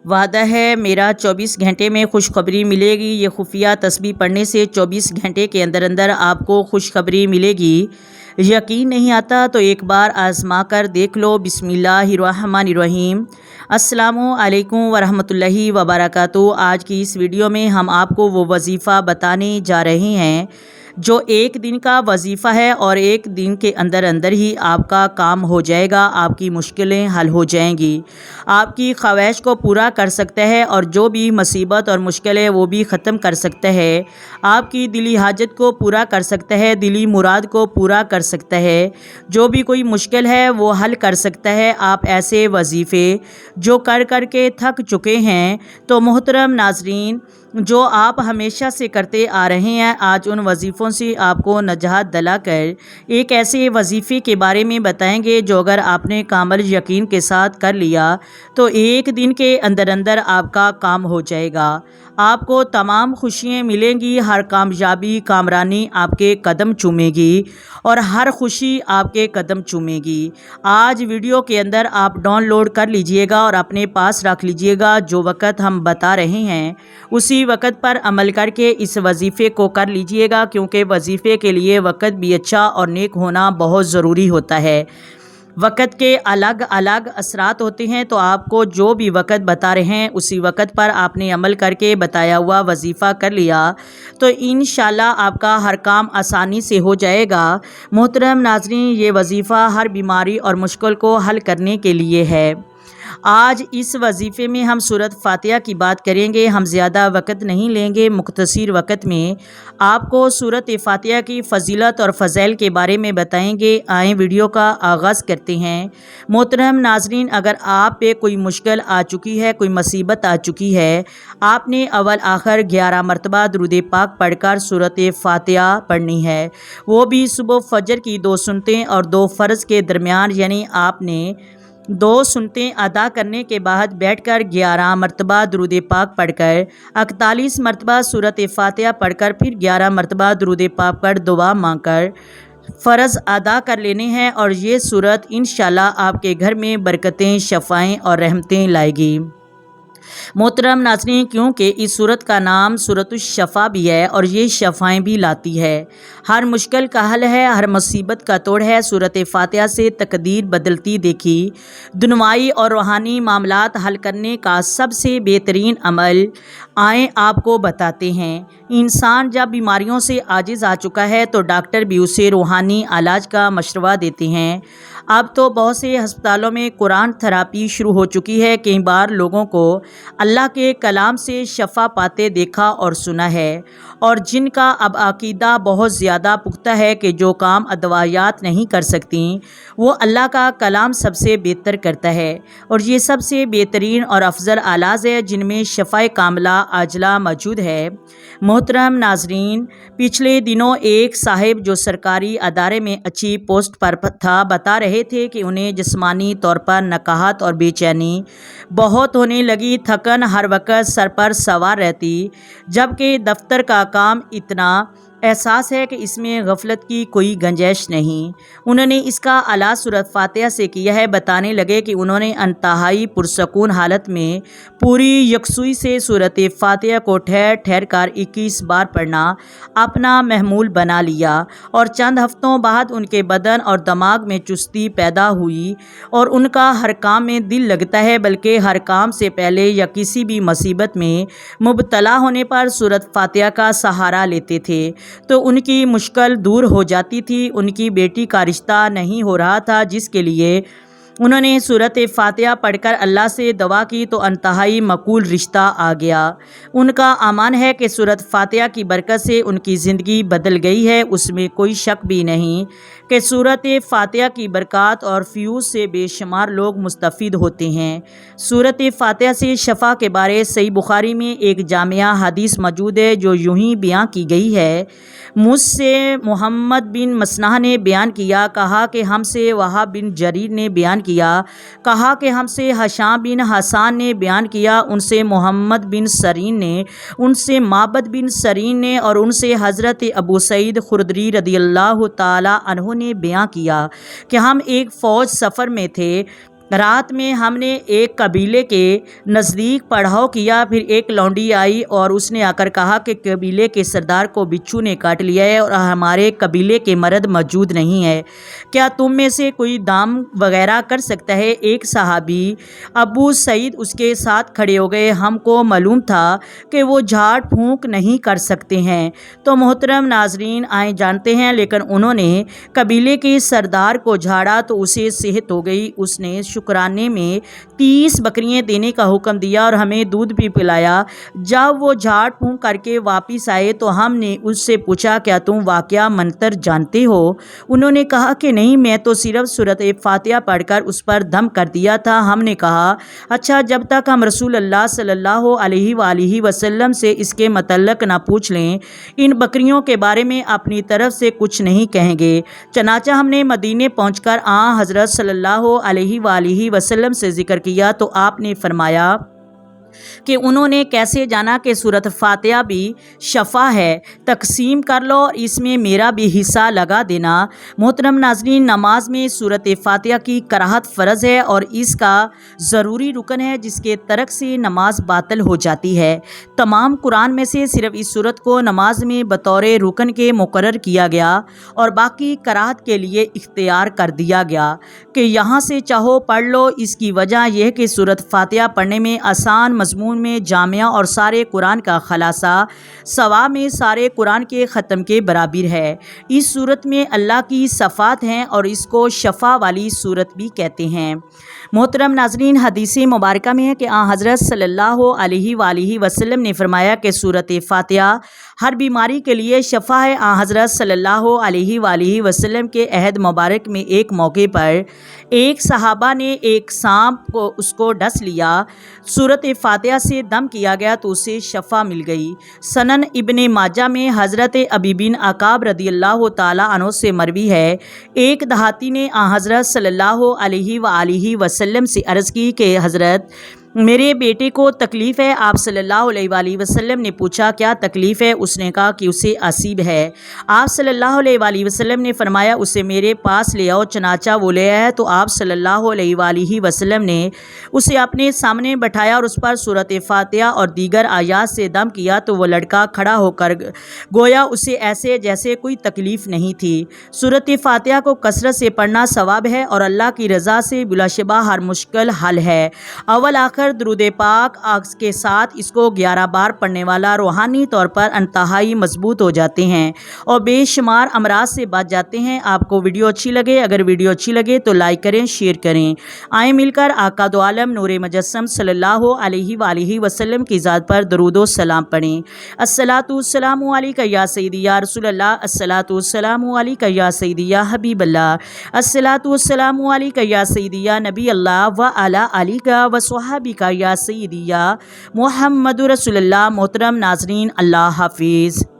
وعدہ ہے میرا 24 گھنٹے میں خوشخبری ملے گی۔ یہ خفیہ تسبیح پڑھنے سے 24 گھنٹے کے اندر اندر آپ کو خوشخبری ملے گی۔ یقین نہیں آتا تو ایک بار آزما کر دیکھ لو۔ بسم اللہ الرحمن الرحیم۔ السلام علیکم ورحمۃ اللہ وبرکاتہ۔ آج کی اس ویڈیو میں ہم آپ کو وہ وظیفہ بتانے جا رہے ہیں جو ایک دن کا وظیفہ ہے اور ایک دن کے اندر اندر ہی آپ کا کام ہو جائے گا، آپ کی مشکلیں حل ہو جائیں گی، آپ کی خواہش کو پورا کر سکتا ہے اور جو بھی مصیبت اور مشکل ہے وہ بھی ختم کر سکتا ہے، آپ کی دلی حاجت کو پورا کر سکتا ہے، دلی مراد کو پورا کر سکتا ہے، جو بھی کوئی مشکل ہے وہ حل کر سکتا ہے۔ آپ ایسے وظیفے جو کر کر کے تھک چکے ہیں تو محترم ناظرین، جو آپ ہمیشہ سے کرتے آ رہے ہیں، آج ان وظیفوں سے آپ کو نجات دلا کر ایک ایسے وظیفے کے بارے میں بتائیں گے جو اگر آپ نے کامل یقین کے ساتھ کر لیا تو ایک دن کے اندر اندر آپ کا کام ہو جائے گا، آپ کو تمام خوشیاں ملیں گی، ہر کامیابی کامرانی آپ کے قدم چومے گی اور ہر خوشی آپ کے قدم چومے گی۔ آج ویڈیو کے اندر آپ ڈاؤن لوڈ کر لیجئے گا اور اپنے پاس رکھ لیجئے گا۔ جو وقت ہم بتا رہے ہیں اسی وقت پر عمل کر کے اس وظیفے کو کر لیجئے گا، کیونکہ وظیفے کے لیے وقت بھی اچھا اور نیک ہونا بہت ضروری ہوتا ہے۔ وقت کے الگ الگ اثرات ہوتے ہیں، تو آپ کو جو بھی وقت بتا رہے ہیں اسی وقت پر آپ نے عمل کر کے بتایا ہوا وظیفہ کر لیا تو انشاءاللہ آپ کا ہر کام آسانی سے ہو جائے گا۔ محترم ناظرین، یہ وظیفہ ہر بیماری اور مشکل کو حل کرنے کے لیے ہے۔ آج اس وظیفے میں ہم سورۃ فاتحہ کی بات کریں گے۔ ہم زیادہ وقت نہیں لیں گے، مختصر وقت میں آپ کو سورۃ فاتحہ کی فضیلت اور فضائل کے بارے میں بتائیں گے۔ آئیں ویڈیو کا آغاز کرتے ہیں۔ محترم ناظرین، اگر آپ پہ کوئی مشکل آ چکی ہے، کوئی مصیبت آ چکی ہے، آپ نے اول آخر 11 مرتبہ درود پاک پڑھ کر سورۃ فاتحہ پڑھنی ہے، وہ بھی صبح فجر کی 2 سنتیں اور 2 فرض کے درمیان، یعنی آپ نے 2 سنتیں ادا کرنے کے بعد بیٹھ کر 11 مرتبہ درود پاک پڑھ کر 41 مرتبہ سورۃ فاتحہ پڑھ کر پھر 11 مرتبہ درود پاک پر دعا مانگ کر فرض ادا کر لینے ہیں، اور یہ سورت انشاءاللہ آپ کے گھر میں برکتیں، شفائیں اور رحمتیں لائے گی۔ محترم ناظرین، کیونکہ اس سورت کا نام سورۃ الشفا بھی ہے اور یہ شفائیں بھی لاتی ہے، ہر مشکل کا حل ہے، ہر مصیبت کا توڑ ہے۔ سورۃ فاتحہ سے تقدیر بدلتی دیکھی، دنیاوی اور روحانی معاملات حل کرنے کا سب سے بہترین عمل آئیں آپ کو بتاتے ہیں۔ انسان جب بیماریوں سے عاجز آ چکا ہے تو ڈاکٹر بھی اسے روحانی علاج کا مشورہ دیتے ہیں۔ اب تو بہت سے ہسپتالوں میں قرآن تھراپی شروع ہو چکی ہے۔ کئی بار لوگوں کو اللہ کے کلام سے شفا پاتے دیکھا اور سنا ہے، اور جن کا اب عقیدہ بہت زیادہ پختہ ہے کہ جو کام ادویات نہیں کر سکتی وہ اللہ کا کلام سب سے بہتر کرتا ہے، اور یہ سب سے بہترین اور افضل علاج ہے جن میں شفا کاملہ عاجلہ موجود ہے۔ محترم ناظرین، پچھلے دنوں ایک صاحب جو سرکاری ادارے میں اچھی پوسٹ پر تھا بتا رہے تھے کہ انہیں جسمانی طور پر نقاہت اور بے چینی بہت ہونے لگی، تھکن ہر وقت سر پر سوار رہتی، جبکہ دفتر کا کام اتنا احساس ہے کہ اس میں غفلت کی کوئی گنجائش نہیں۔ انہوں نے اس کا علاج سورۃ فاتحہ سے کیا ہے۔ بتانے لگے کہ انہوں نے انتہائی پرسکون حالت میں پوری یکسوئی سے سورۃ فاتحہ کو ٹھہر ٹھہر کر 21 بار پڑھنا اپنا معمول بنا لیا، اور چند ہفتوں بعد ان کے بدن اور دماغ میں چستی پیدا ہوئی اور ان کا ہر کام میں دل لگتا ہے، بلکہ ہر کام سے پہلے یا کسی بھی مصیبت میں مبتلا ہونے پر سورۃ فاتحہ کا سہارا لیتے تھے تو ان کی مشکل دور ہو جاتی تھی۔ ان کی بیٹی کا رشتہ نہیں ہو رہا تھا، جس کے لیے انہوں نے سورۃ فاتحہ پڑھ کر اللہ سے دعا کی تو انتہائی مقبول رشتہ آ گیا۔ ان کا ایمان ہے کہ سورۃ فاتحہ کی برکت سے ان کی زندگی بدل گئی ہے۔ اس میں کوئی شک بھی نہیں کہ سورۃ فاتحہ کی برکات اور فیوز سے بے شمار لوگ مستفید ہوتے ہیں۔ سورۃ فاتحہ سے شفا کے بارے صحیح بخاری میں ایک جامعہ حدیث موجود ہے جو یوں ہی بیان کی گئی ہے۔ مجھ سے محمد بن مسنہ نے بیان کیا، کہا کہ ہم سے وہاب بن جریر نے بیان کیا، کہا کہ ہم سے ہشام بن حسان نے بیان کیا، ان سے محمد بن سرین نے، ان سے معبد بن سرین نے، اور ان سے حضرت ابو سعید خدری رضی اللہ تعالی عنہ نے بیان کیا کہ ہم ایک فوج سفر میں تھے رات میں ہم نے ایک قبیلے کے نزدیک پڑاؤ کیا، پھر ایک لونڈی آئی اور اس نے آ کر کہا کہ قبیلے کے سردار کو بچھو نے کاٹ لیا ہے اور ہمارے قبیلے کے مرد موجود نہیں ہے، کیا تم میں سے کوئی دام وغیرہ کر سکتا ہے؟ ایک صحابی ابو سعید اس کے ساتھ کھڑے ہو گئے۔ ہم کو معلوم تھا کہ وہ جھاڑ پھونک نہیں کر سکتے ہیں، تو محترم ناظرین آئیں جانتے ہیں، لیکن انہوں نے قبیلے کے سردار کو جھاڑا تو اسے صحت ہو گئی۔ اس نے شکرانے میں 30 بکریاں دینے کا حکم دیا اور ہمیں دودھ بھی پلایا۔ جب وہ جھاڑ پھونک کر کے واپس آئے تو ہم نے اس سے پوچھا کیا تم واقعہ منتر جانتے ہو؟ انہوں نے کہا کہ نہیں، میں تو صرف سورۃ فاتحہ پڑھ کر اس پر دم کر دیا تھا۔ ہم نے کہا اچھا، جب تک ہم رسول اللہ صلی اللہ علیہ وآلہ وسلم سے اس کے متعلق نہ پوچھ لیں، ان بکریوں کے بارے میں اپنی طرف سے کچھ نہیں کہیں گے۔ چنانچہ ہم نے مدینے پہنچ کر حضرت صلی اللہ علیہ وآلہ وسلم سے ذکر کیا تو آپ نے فرمایا کہ انہوں نے کیسے جانا کہ سورۃ فاتحہ بھی شفا ہے، تقسیم کر لو اور اس میں میرا بھی حصہ لگا دینا۔ محترم ناظرین، نماز میں سورۃ فاتحہ کی قراءت فرض ہے اور اس کا ضروری رکن ہے، جس کے ترک سے نماز باطل ہو جاتی ہے۔ تمام قرآن میں سے صرف اس سورت کو نماز میں بطور رکن کے مقرر کیا گیا اور باقی قراءت کے لیے اختیار کر دیا گیا کہ یہاں سے چاہو پڑھ لو۔ اس کی وجہ یہ ہے کہ سورۃ فاتحہ پڑھنے میں آسان، مضمون میں جامع اور سارے قرآن کا خلاصہ، ثواب میں سارے قرآن کے ختم کے برابر ہے۔ اس سورت میں اللہ کی صفات ہیں اور اس کو شفا والی سورت بھی کہتے ہیں۔ محترم ناظرین، حدیث مبارکہ میں ہے کہ حضرت صلی اللہ علیہ وآلہ وسلم نے فرمایا کہ سورۃ فاتحہ ہر بیماری کے لیے شفا ہے۔ حضرت صلی اللہ علیہ وآلہ وسلم کے عہد مبارک میں ایک موقع پر ایک صحابہ نے ایک سانپ کو اس کو ڈس لیا، سورۃ فاتحہ سے دم کیا گیا تو اسے شفا مل گئی۔ سنن ابن ماجہ میں حضرت ابی بن عقاب رضی اللہ تعالیٰ عنہ سے مروی ہے، ایک دیہاتی نے حضرت صلی اللہ علیہ وآلہ وسلم سے عرض کی کہ حضرت، میرے بیٹے کو تکلیف ہے۔ آپ صلی اللہ علیہ وآلہ وسلم نے پوچھا کیا تکلیف ہے؟ اس نے کہا کہ اسے آسیب ہے۔ آپ صلی اللہ علیہ وآلہ وسلم نے فرمایا اسے میرے پاس لے آؤ۔ چنانچہ وہ لے آیا تو آپ صلی اللہ علیہ وآلہ وسلم نے اسے اپنے سامنے بٹھایا اور اس پر سورۃ فاتحہ اور دیگر آیات سے دم کیا تو وہ لڑکا کھڑا ہو کر گویا اسے ایسے جیسے کوئی تکلیف نہیں تھی۔ سورۃ فاتحہ کو کثرت سے پڑھنا ثواب ہے اور اللہ کی رضا سے بلا شبہ ہر مشکل حل ہے۔ اول آخر درود پاک کے ساتھ اس کو 11 بار پڑھنے والا روحانی طور پر انتہائی مضبوط ہو جاتے ہیں اور بے شمار امراض سے بچ جاتے ہیں۔ آپ کو ویڈیو اچھی لگے، اگر ویڈیو اچھی لگے تو لائک کریں، شیئر کریں۔ آئیں مل کر آقا دو عالم نور مجسم صلی اللہ علیہ وآلہ وسلم کی ذات پر درود و سلام پڑھیں۔ الصلاۃ والسلام علیک یا سیدی یا رسول اللہ، الصلاۃ والسلام علیک یا سیدی یا حبیب اللہ، الصلاۃ والسلام علیک یا سیدی یا نبی اللہ وعلی آلک وصحبک یا سیدی یا محمد رسول اللہ۔ محترم ناظرین، اللہ حافظ۔